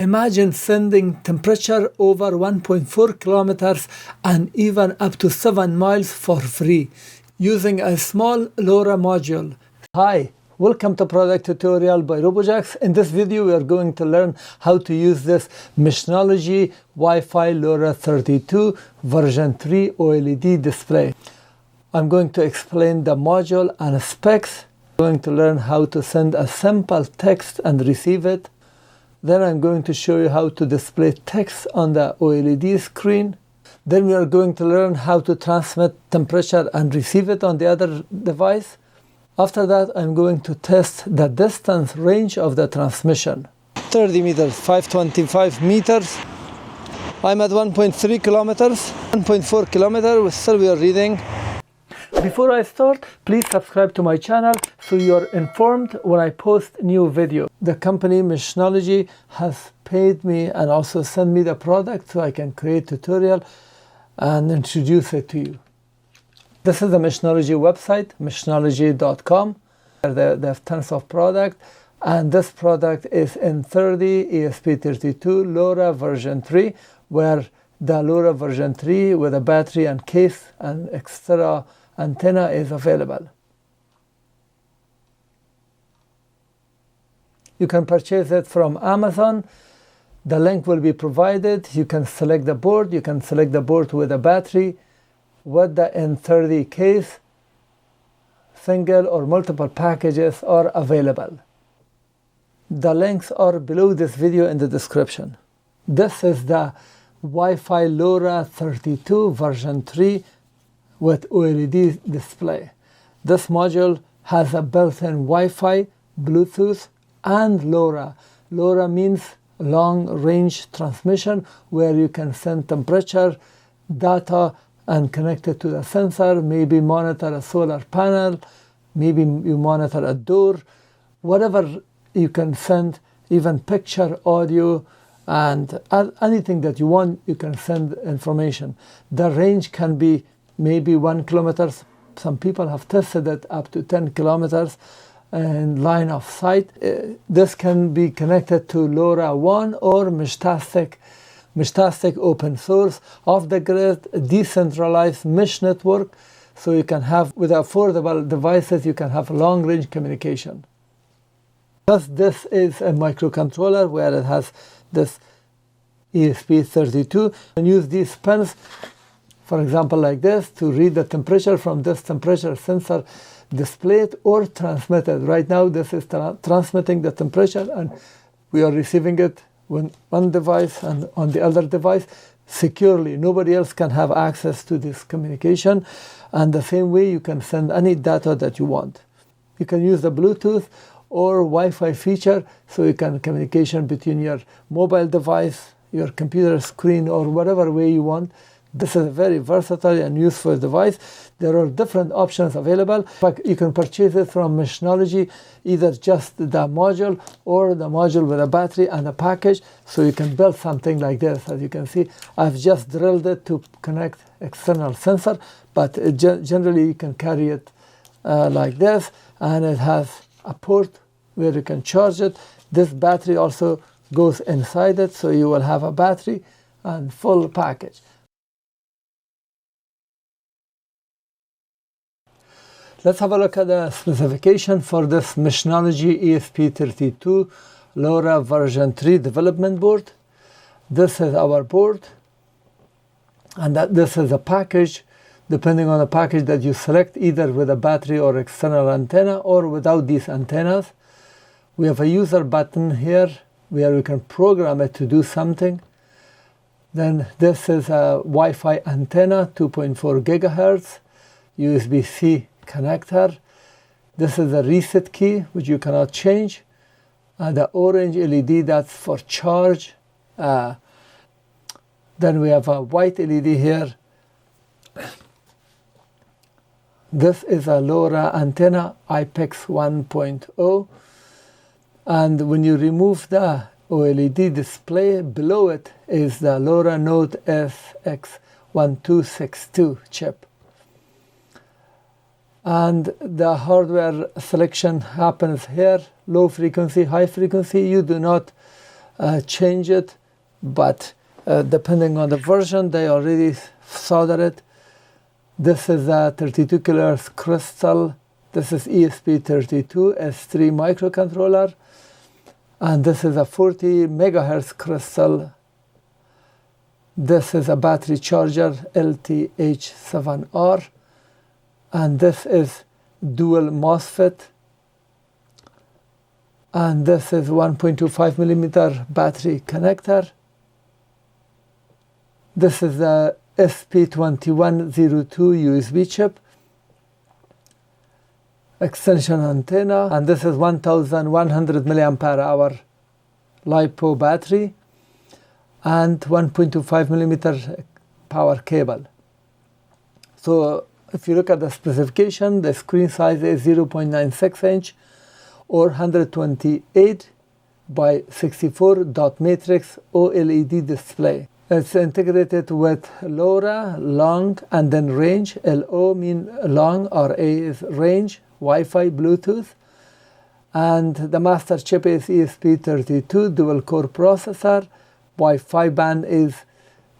Imagine sending temperature over 1.4 kilometers and even up to 7 miles for free using a small LoRa module. Hi, welcome to product tutorial by Robojax. In this video we are going to learn how to use this Meshnology Wi-Fi LoRa 32 version 3 OLED display. I'm going to explain the module and specs. I'm going to learn how to send a simple text and receive it. Then I'm going to show you how to display text on the OLED screen. Then we are going to learn how to transmit temperature and receive it on the other device. After that, I'm going to test the distance range of the transmission. 30 meters, 525 meters. I'm at 1.3 kilometers, 1.4 kilometers, still we are reading. Before I start, please subscribe to my channel so you are informed when I post new video. The company Meshnology has paid me and also sent me the product so I can create tutorial and introduce it to you. This is the Meshnology website, meshnology.com. They have tons of product, and this product is in 30 ESP32 LoRa version 3, where the LoRa version 3 with a battery and case and extra antenna is available. You can purchase it from Amazon. The link will be provided. You can select the board. You can select the board with a battery, with the N30 case. Single or multiple packages are available. The links are below this video in the description. This is the Wi-Fi LoRa 32 version 3 with OLED display. This module has a built-in Wi-Fi, Bluetooth, and LoRa. LoRa means long-range transmission, where you can send temperature, data, and connect it to the sensor, maybe monitor a solar panel, maybe you monitor a door, whatever you can send, even picture, audio, and anything that you want, you can send information. The range can be maybe 1 kilometer. Some people have tested it up to 10 kilometers in line of sight. This can be connected to LoRa 1 or Meshtastic open source, off the grid, decentralized mesh network. So you can have, with affordable devices, you can have long range communication. Because this is a microcontroller where it has this ESP32, you can use these pens, for example, like this, to read the temperature from this temperature sensor, display it or transmit it. Right now, this is transmitting the temperature, and we are receiving it on one device and on the other device securely. Nobody else can have access to this communication. And the same way, you can send any data that you want. You can use the Bluetooth or Wi-Fi feature, so you can communication between your mobile device, your computer screen, or whatever way you want. This is a very versatile and useful device. There are different options available. In fact, you can purchase it from Meshnology, either just the module or the module with a battery and a package, so you can build something like this. As you can see, I've just drilled it to connect external sensor, but generally you can carry it like this, and it has a port where you can charge it. This battery also goes inside it, so you will have a battery and full package. Let's have a look at the specification for this Meshnology ESP32 LoRa version 3 development board. This is our board, and this is a package, depending on the package that you select, either with a battery or external antenna or without these antennas. We have a user button here where we can program it to do something. Then this is a Wi-Fi antenna, 2.4 gigahertz, USB-C connector. This is a reset key, which you cannot change. The orange LED, that's for charge. Then we have a white LED here. This is a LoRa antenna, IPX 1.0. And when you remove the OLED display, below it is the LoRa Node SX1262 chip. And the hardware selection happens here, low frequency, high frequency. You do not change it, but depending on the version, they already soldered it. This is a 32 kHz crystal. This is ESP32 S3 microcontroller. And this is a 40 megahertz crystal. This is a battery charger, LTH7R. And this is dual MOSFET. And this is 1.25 millimeter battery connector. This is a SP2102 USB chip. Extension antenna. And this is 1100 milliampere hour LiPo battery. And 1.25 millimeter power cable. So if you look at the specification, the screen size is 0.96 inch or 128 by 64 dot matrix OLED display. It's integrated with LoRa, long, and then range. LO mean long, RA is range, Wi-Fi, Bluetooth. And the master chip is ESP32 dual core processor. Wi-Fi band is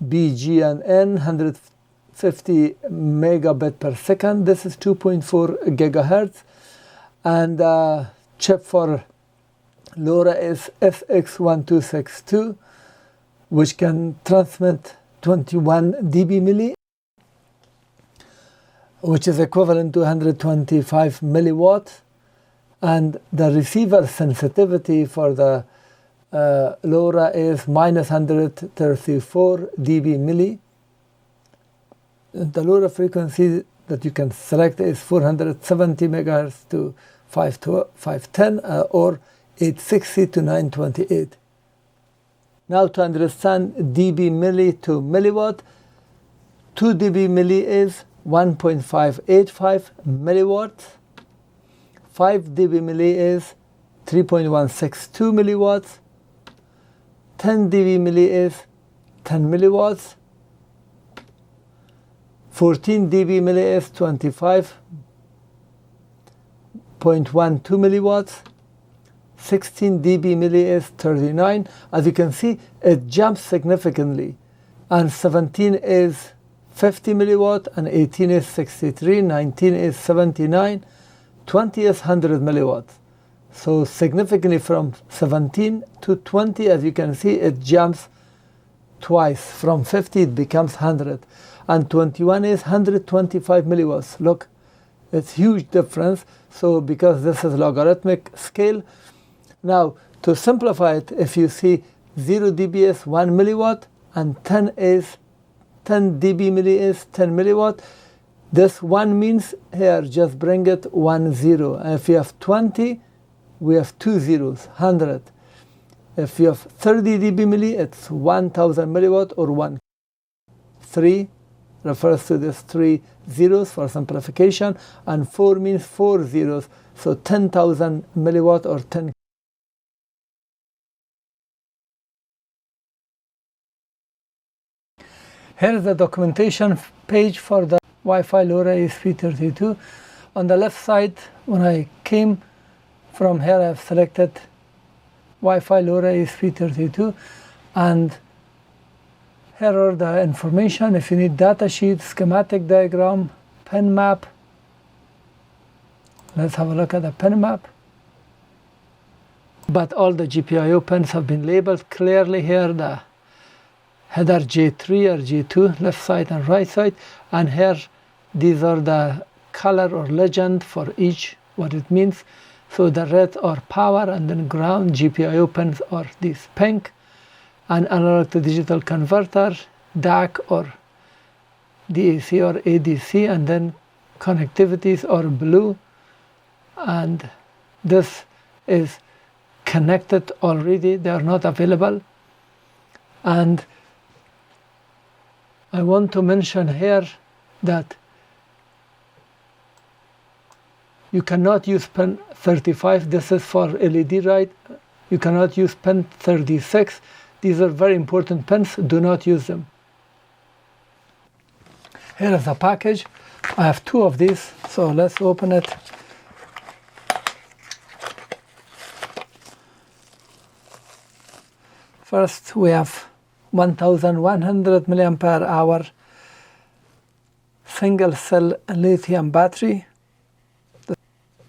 BGNN 150 megabit per second. This is 2.4 gigahertz. And chip for LoRa is SX1262, which can transmit 21 dB milli, which is equivalent to 125 milliwatt. And the receiver sensitivity for the LoRa is minus 134 dB milli. The LoRa frequency that you can select is 470 megahertz to 510 or 860 to 928. Now to understand dB milli to milliwatt, 2 dB milli is 1.585 milliwatts, 5 dB milli is 3.162 milliwatts, 10 dB milli is 10 milliwatts, 14 dB milli is 25.12 milliwatts, 16 dB milli is 39. As you can see, it jumps significantly. And 17 is 50 milliwatt, and 18 is 63, 19 is 79, 20 is 100 milliwatts. So significantly from 17 to 20, as you can see, it jumps twice. From 50, it becomes 100. And 21 is 125 milliwatts. Look, it's huge difference. So because this is logarithmic scale. Now, to simplify it, if you see 0 dB is 1 milliwatt and 10 dB milli is 10 milliwatt, this 1 means here, just bring it 1 0. And if you have 20, we have 2 zeros, 100. If you have 30 dB milli, it's 1000 milliwatt or 1. 3 refers to this 3 zeros for simplification, and 4 means 4 zeros, so 10,000 milliwatt or 10. Here is the documentation page for the Wi-Fi LoRa ESP32. On the left side, when I came from here, I've selected Wi-Fi LoRa ESP32, and here are the information. If you need data sheet, schematic diagram, pin map. Let's have a look at the pin map. But all the GPIO pins have been labeled clearly here. The header J3 or J2, left side and right side. And here, these are the color or legend for each, what it means. So the red are power, and then ground. GPIO pins are these pink. And analog to digital converter, DAC or DAC or ADC, and then connectivities are blue. And this is connected already, they are not available. And I want to mention here that you cannot use pin 35, this is for LED, right? You cannot use pin 36. These are very important pins, do not use them. Here is the package. I have 2 of these, so let's open it. First we have 1100 milliampere hour single cell lithium battery.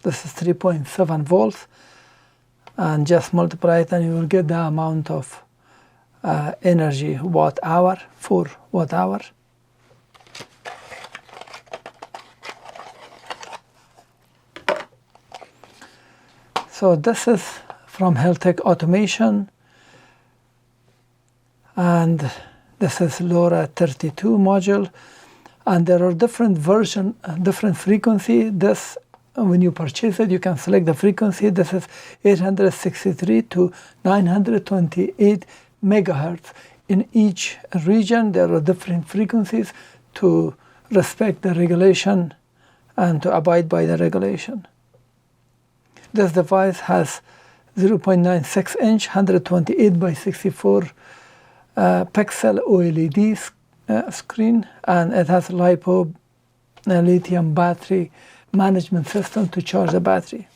This is 3.7 volts, and just multiply it and you will get the amount of energy watt hour, 4 watt hour. So this is from HealthTech Automation, and this is LoRa 32 module, and there are different version, different frequency. This, when you purchase it, you can select the frequency. This is 863 to 928 megahertz. In each region there are different frequencies to respect the regulation and to abide by the regulation. This device has 0.96 inch 128 by 64 pixel OLED screen, and it has LiPo lithium battery management system to charge the battery.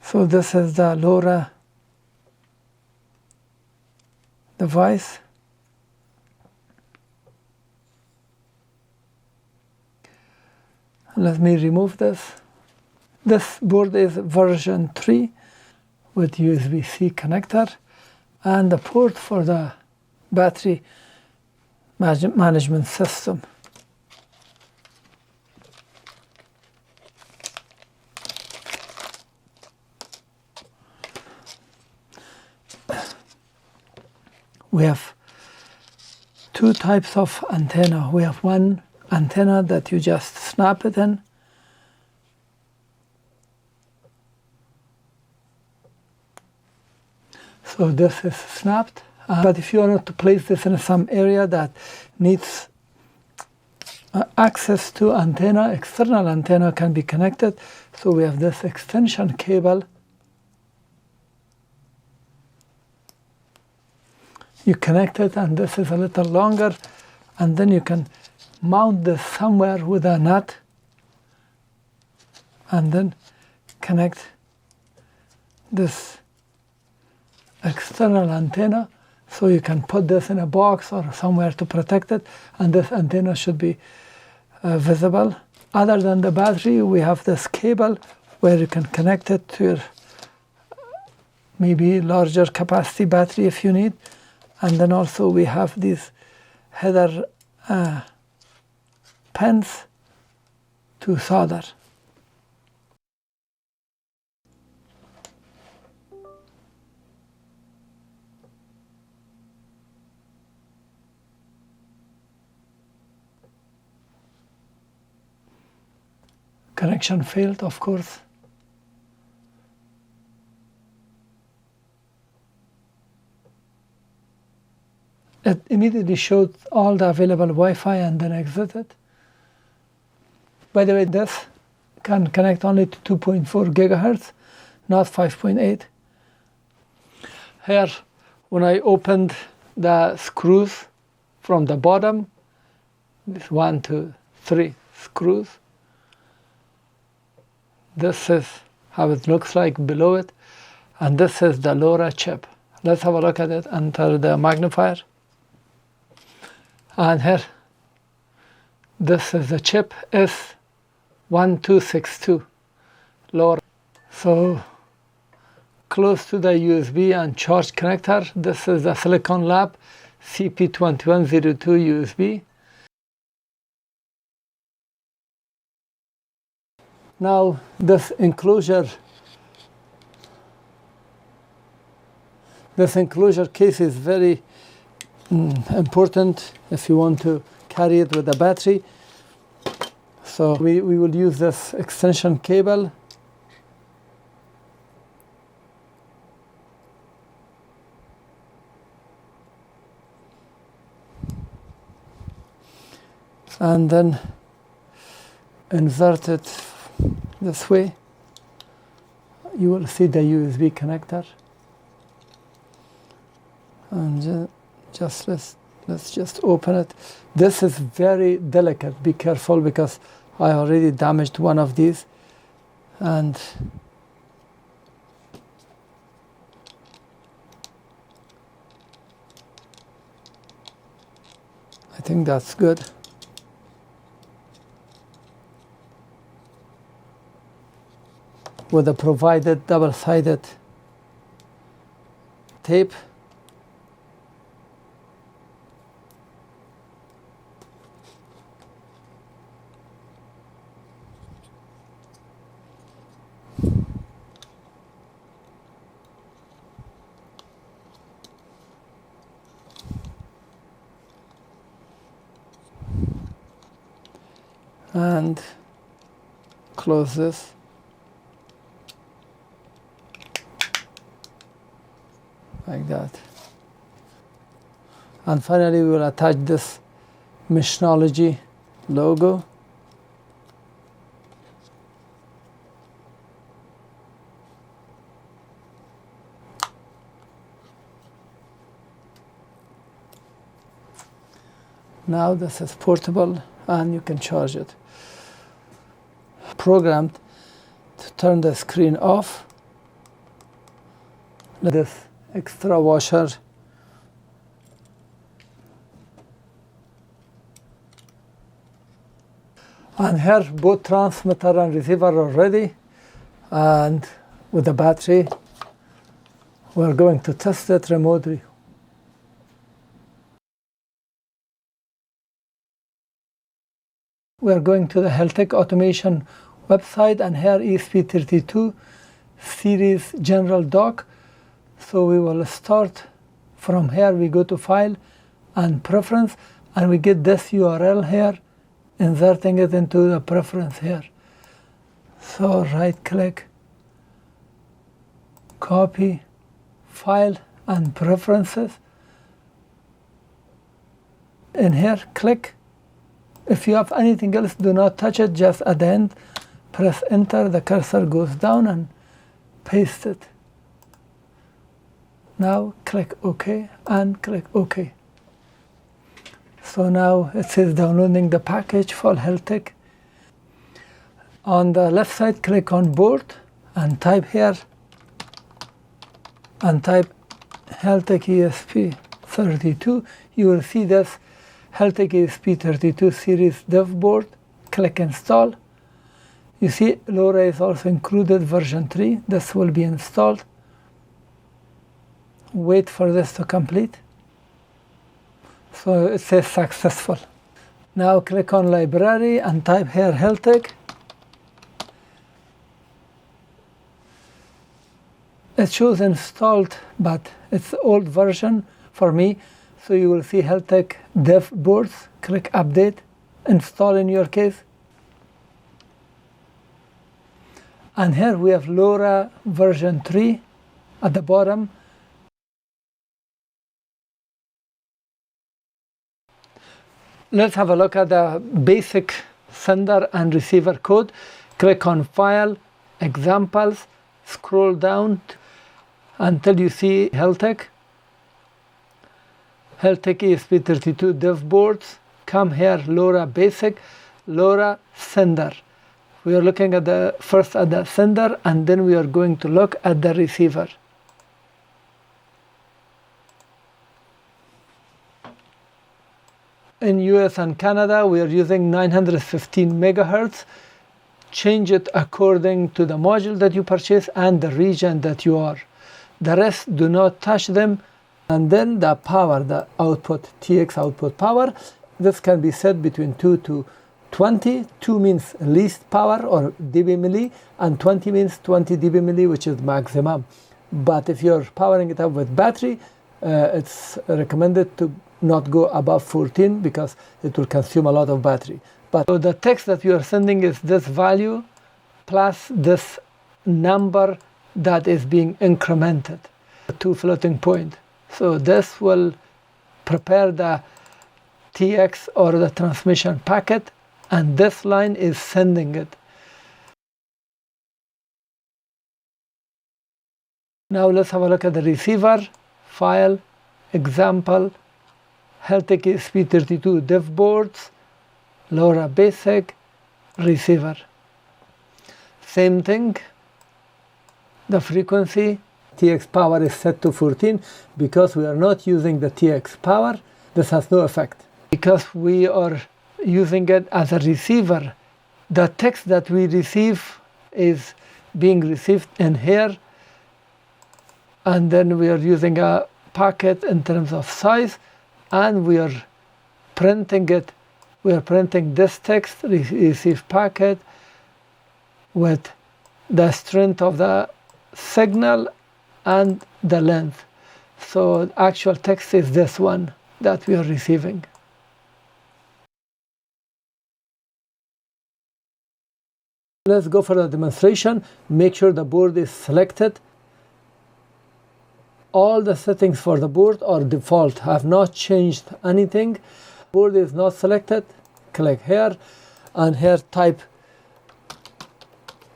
So this is the LoRa device. Let me remove this. This board is version 3 with USB-C connector and the port for the battery management system. We have two types of antenna. We have one antenna that you just snap it in. So this is snapped. But if you want to place this in some area that needs access to antenna, external antenna can be connected. So we have this extension cable. You connect it, and this is a little longer, and then you can mount this somewhere with a nut and then connect this external antenna, so you can put this in a box or somewhere to protect it, and this antenna should be visible. Other than the battery, we have this cable where you can connect it to your maybe larger capacity battery if you need. And then also we have these header pins to solder. Connection failed, of course. It immediately showed all the available Wi-Fi and then exited. By the way, this can connect only to 2.4 gigahertz, not 5.8. Here, when I opened the screws from the bottom, this 1, 2, 3 screws, this is how it looks like below it, and this is the LoRa chip. Let's have a look at it under the magnifier. And here, this is the chip S1262 LoRa. So close to the USB and charge connector, this is the Silicon Lab CP2102 USB. Now this enclosure case is very important if you want to carry it with a battery. So we will use this extension cable. And then insert it this way. You will see the USB connector. And let's just open it. This is very delicate. Be careful, because I already damaged one of these, and think that's good. With the provided double-sided tape. And close this. Like that. And finally we will attach this Meshnology logo. Now this is portable and you can charge it. Programmed to turn the screen off. This extra washer and here both transmitter and receiver are ready, and with the battery we're going to test it remotely. We are going to the Heltec Automation website, and here ESP32 series general dock. So we will start from here. We go to File and Preference, and we get this URL here, inserting it into the preference here. So right click, copy, File and Preferences. In here, click. If you have anything else, do not touch it. Just at the end, press Enter. The cursor goes down and paste it. Now click OK and click OK. So now it says downloading the package for Heltec. On the left side, click on board and type here and type Heltec ESP32. You will see this Heltec ESP32 series dev board. Click install. You see LoRa is also included, version 3. This will be installed. Wait for this to complete. So it says successful. Now click on library and type here Heltec. It shows installed, but it's old version for me. So you will see Heltec dev boards. Click update, install in your case. And here we have LoRa version 3 at the bottom. Let's have a look at the basic sender and receiver code. Click on File, Examples, scroll down until you see Heltec. Heltec ESP32 dev boards. Come here, LoRa basic, LoRa sender. We are looking at first at the sender, and then we are going to look at the receiver. In US and Canada, we are using 915 megahertz. Change it according to the module that you purchase and the region that you are. The rest, do not touch them. And then the power, the output, TX output power, this can be set between 2 to 20. 2 means least power or dB milli, and 20 means 20 dB milli, which is maximum. But if you're powering it up with battery, it's recommended to not go above 14 because it will consume a lot of battery. But so the text that you are sending is this value plus this number that is being incremented to floating point. So this will prepare the TX or the transmission packet, and this line is sending it. Now let's have a look at the receiver. File, Example, Heltec ESP32 dev boards, LoRa basic, receiver. Same thing. The frequency, TX power is set to 14 because we are not using the TX power. This has no effect. because we are using it as a receiver. The text that we receive is being received in here, and then we are using a packet in terms of size, and we are printing it. We are printing this text, receive packet, with the strength of the signal and the length. So actual text is this one that we are receiving. Let's go for the demonstration. Make sure the board is selected. All the settings for the board are default. I have not changed anything. Board is not selected. Click here, and here type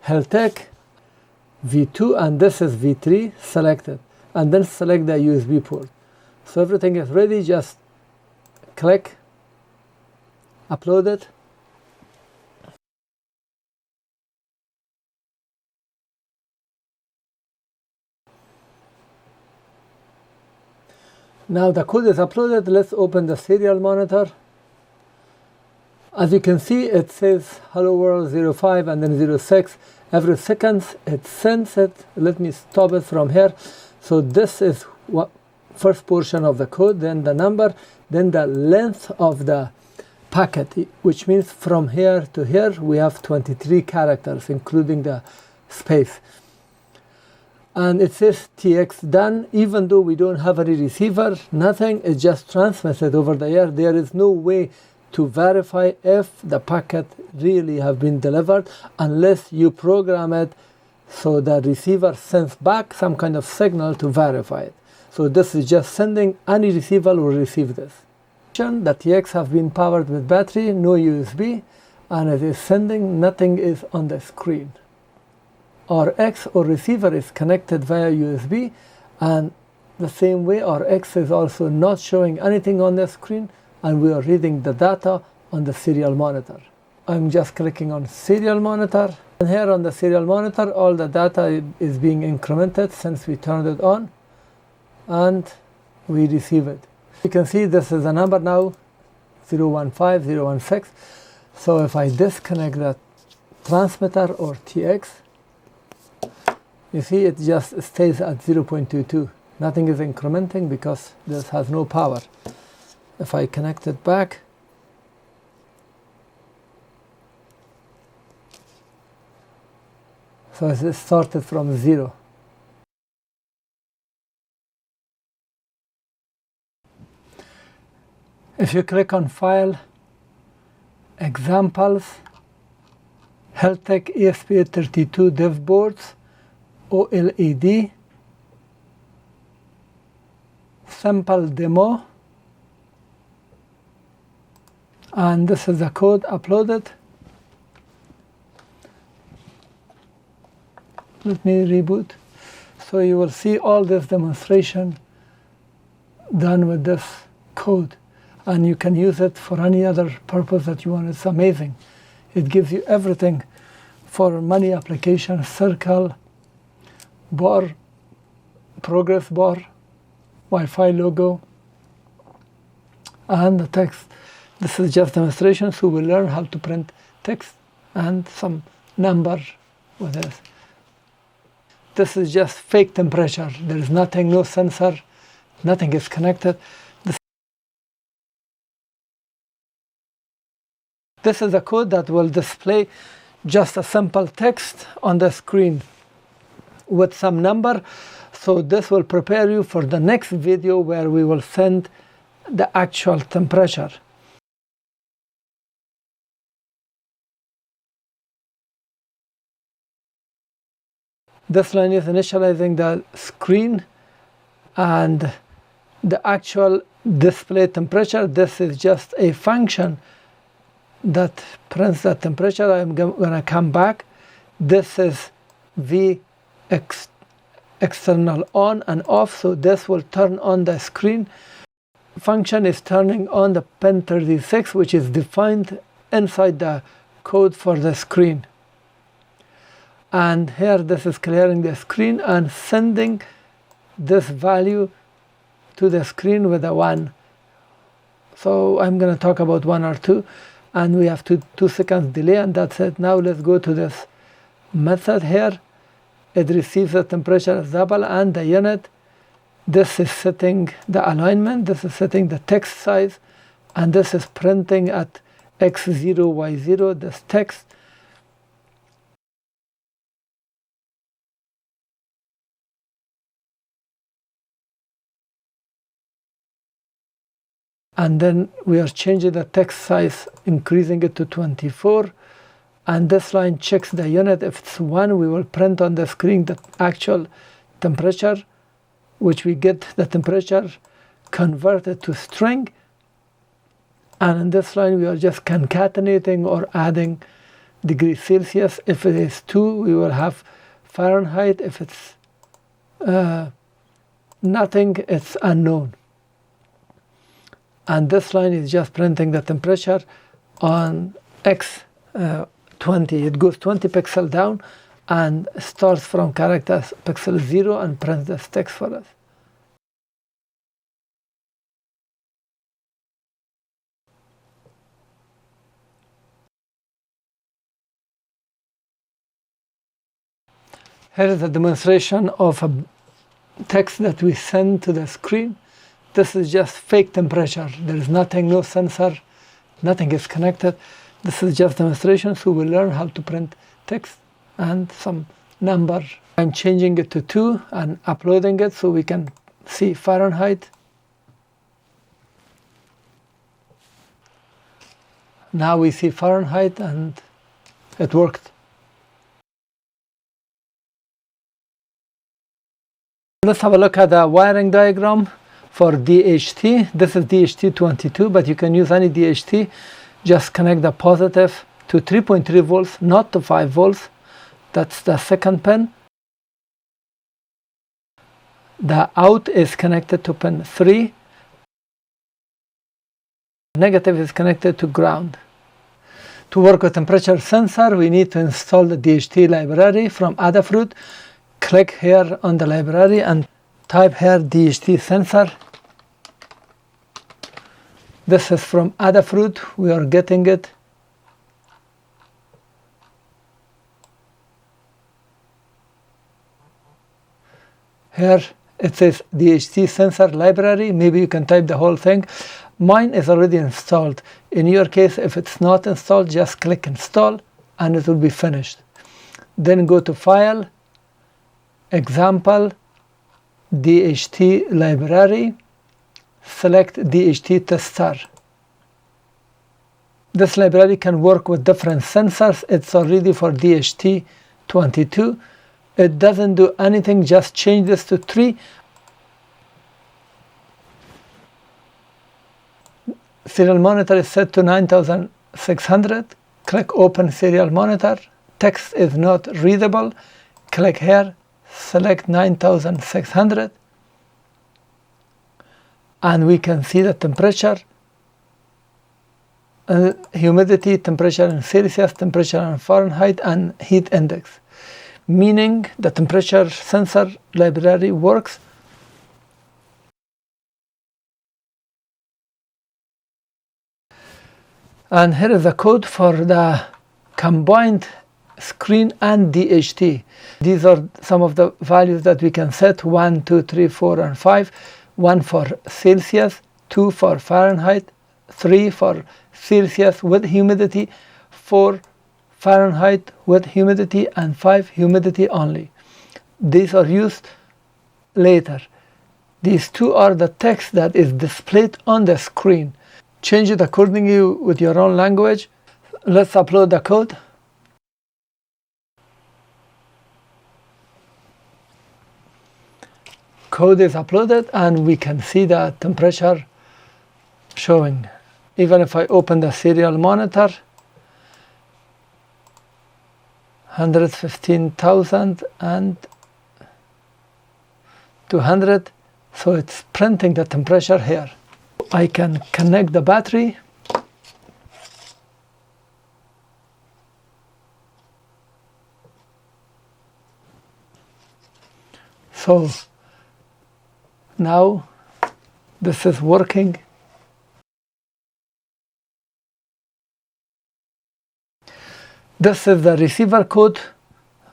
Heltec V2, and this is V3 selected, and then select the USB port. So everything is ready. Just click, upload it. Now the code is uploaded. Let's open the serial monitor. As you can see, it says hello world 05 and then 06. Every second it sends it. Let me stop it from here. So this is what first portion of the code, then the number, then the length of the packet, which means from here to here we have 23 characters, including the space. And it says TX done. Even though we don't have any receiver, nothing, it just transmits it over the air. There is no way to verify if the packet really have been delivered unless you program it so the receiver sends back some kind of signal to verify it. So this is just sending. Any receiver will receive this. The TX have been powered with battery, no USB, and it is sending. Nothing is on the screen. Our X or receiver is connected via USB, and the same way our X is also not showing anything on the screen, and we are reading the data on the serial monitor. I'm just clicking on serial monitor, and here on the serial monitor all the data is being incremented since we turned it on, and we receive it. You can see this is a number now, 015, 016. So if I disconnect the transmitter or TX, you see it just stays at 0.22. Nothing is incrementing because this has no power. If I connect it back, so it started from 0. If you click on File, Examples, Heltec ESP32 dev boards, OLED, sample demo, and this is the code uploaded. Let me reboot. So you will see all this demonstration done with this code, and you can use it for any other purpose that you want. It's amazing. It gives you everything for many applications: circle, bar, progress bar, Wi-Fi logo, and the text. This is just demonstration, so we'll learn how to print text and some number with this. This is just fake temperature. There is nothing, no sensor, nothing is connected. This is a code that will display just a simple text on the screen with some number. So this will prepare you for the next video where we will send the actual temperature. This line is initializing the screen and the actual display temperature. This is just a function that prints the temperature. I'm going to come back. This is V external on and off, so this will turn on the screen. Function is turning on the pin 36, which is defined inside the code for the screen. And here this is clearing the screen and sending this value to the screen with a 1. So I'm going to talk about 1 or 2, and we have 2 seconds delay, and that's it. Now let's go to this method here. It receives the temperature as double and the unit. This is setting the alignment, this is setting the text size, and this is printing at x0, y0, this text. And then we are changing the text size, increasing it to 24. And this line checks the unit. If it's 1, we will print on the screen the actual temperature, which we get the temperature converted to string. And in this line, we are just concatenating or adding degrees Celsius. If it is 2, we will have Fahrenheit. If it's nothing, it's unknown. And this line is just printing the temperature on x20. It goes 20 pixels down and starts from character pixel 0 and prints this text for us. Here is a demonstration of a text that we send to the screen. This is just fake temperature. There is nothing, no sensor, nothing is connected. This is just demonstration, so we'll learn how to print text and some number. I'm changing it to 2 and uploading it so we can see Fahrenheit. Now we see Fahrenheit and it worked. Let's have a look at the wiring diagram for DHT. This is DHT22, but you can use any DHT. Just connect the positive to 3.3 volts, not to 5 volts. That's the second pin. The out is connected to pin 3. Negative is connected to ground. To work with temperature sensor, we need to install the DHT library from Adafruit. Click here on the library and type here DHT sensor. This is from Adafruit. We are getting it. Here it says DHT sensor library. Maybe you can type the whole thing. Mine is already installed. In your case, if it's not installed, just click install and it will be finished. Then go to File, Example, DHT library, select DHT tester. This library can work with different sensors. It's already for DHT22. It doesn't do anything, just change this to 3. Serial monitor is set to 9600. Click Open Serial Monitor. Text is not readable. Click here, select 9600. And we can see the temperature, humidity, temperature in Celsius, temperature in Fahrenheit, and heat index. Meaning the temperature sensor library works. And here is the code for the combined screen and DHT. These are some of the values that we can set: 1, 2, 3, 4, and 5. 1 for Celsius, 2 for Fahrenheit, 3 for Celsius with humidity, 4 Fahrenheit with humidity, and 5 humidity only. These are used later. These 2 are the text that is displayed on the screen. Change it accordingly with your own language. Let's upload the code. Code is uploaded and we can see the temperature showing. Even if I open the serial monitor, 115,000 and 200, so it's printing the temperature here. I can connect the battery. So now this is working. This is the receiver code,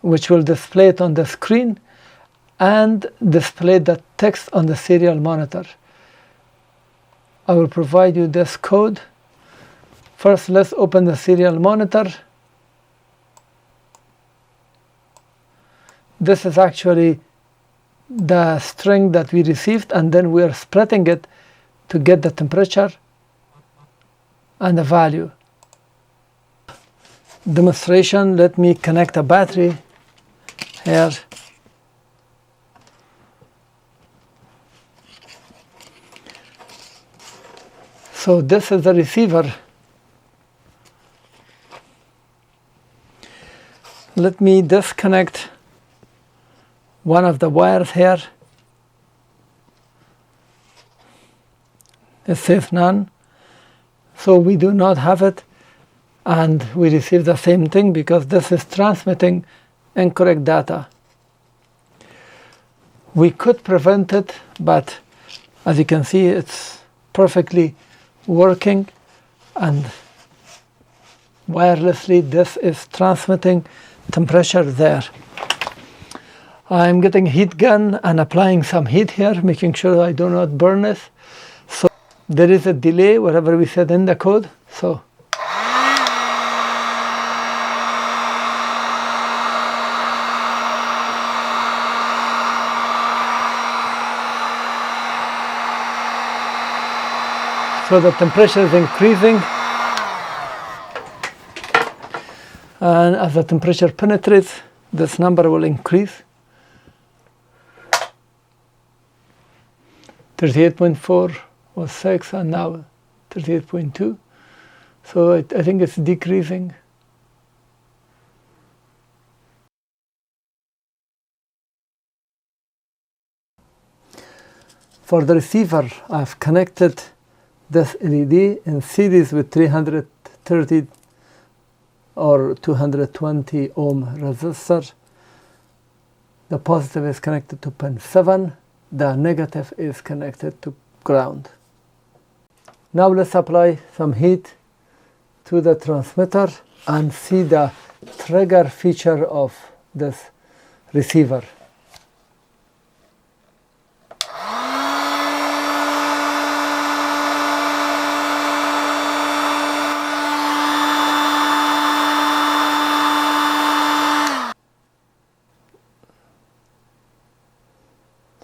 which will display it on the screen and display the text on the serial monitor. I will provide you this code. First, let's open the serial monitor. This is actually the string that we received, and then we are splitting it to get the temperature and the value. Demonstration, let me connect a battery here. So this is the receiver. Let me disconnect one of the wires here. It says none. So we do not have it, and we receive the same thing because this is transmitting incorrect data. We could prevent it, but as you can see, it's perfectly working, and wirelessly this is transmitting temperature there. I'm getting a heat gun and applying some heat here, making sure I do not burn it. So there is a delay wherever we set in the code. So the temperature is increasing, and as the temperature penetrates, this number will increase. 38.4 or 6, and now 38.2. So I think it's decreasing. For the receiver, I've connected this LED in series with 330 or 220 ohm resistor. The positive is connected to pin 7. The negative is connected to ground. Now let's apply some heat to the transmitter and see the trigger feature of this receiver.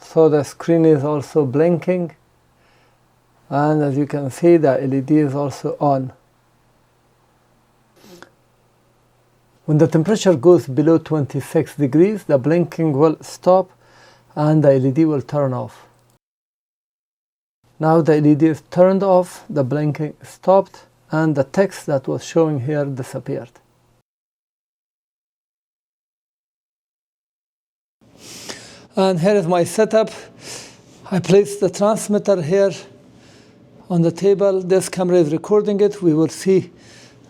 So the screen is also blinking, and as you can see, the LED is also on. When the temperature goes below 26 degrees, the blinking will stop and the LED will turn off. Now the LED is turned off, the blinking stopped, and the text that was showing here disappeared. And here is my setup. I placed the transmitter here on the table. This camera is recording it. We will see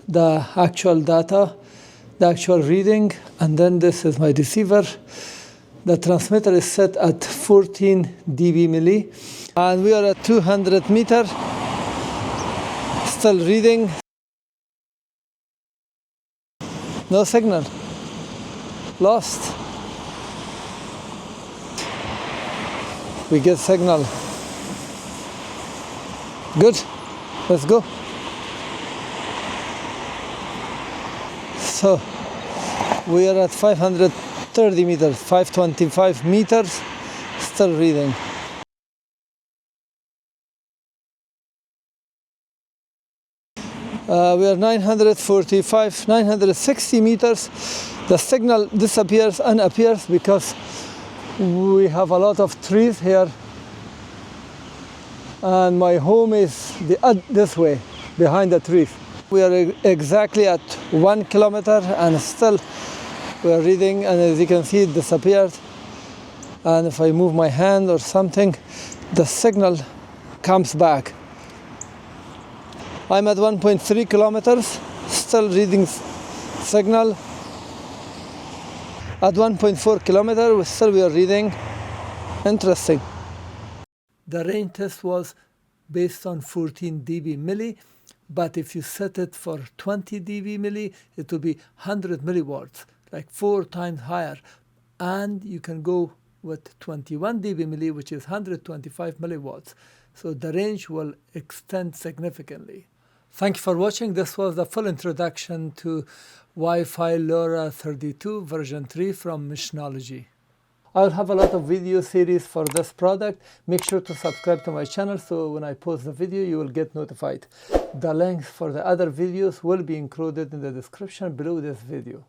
the actual data, the actual reading, and then this is my receiver. The transmitter is set at 14 dB milli, and we are at 200 meters, still reading. No signal. Lost. We get signal. Good. Let's go. So we are at 530 meters, 525 meters, still reading. We are 945, 960 meters. The signal disappears and appears because we have a lot of trees here, and my home is this way, behind the trees. We are exactly at 1 kilometer and still we are reading, and as you can see, it disappeared. And if I move my hand or something, the signal comes back. I'm at 1.3 kilometers, still reading signal. At 1.4 kilometers, still we are reading. Interesting. The rain test was based on 14 dB milli. But if you set it for 20 dB milli, it will be 100 milliwatts, like 4 times higher. And you can go with 21 dB milli, which is 125 milliwatts. So the range will extend significantly. Thank you for watching. This was the full introduction to Wi-Fi LoRa 32 version 3 from Meshnology. I'll have a lot of video series for this product. Make sure to subscribe to my channel so when I post the video you will get notified. The links for the other videos will be included in the description below this video.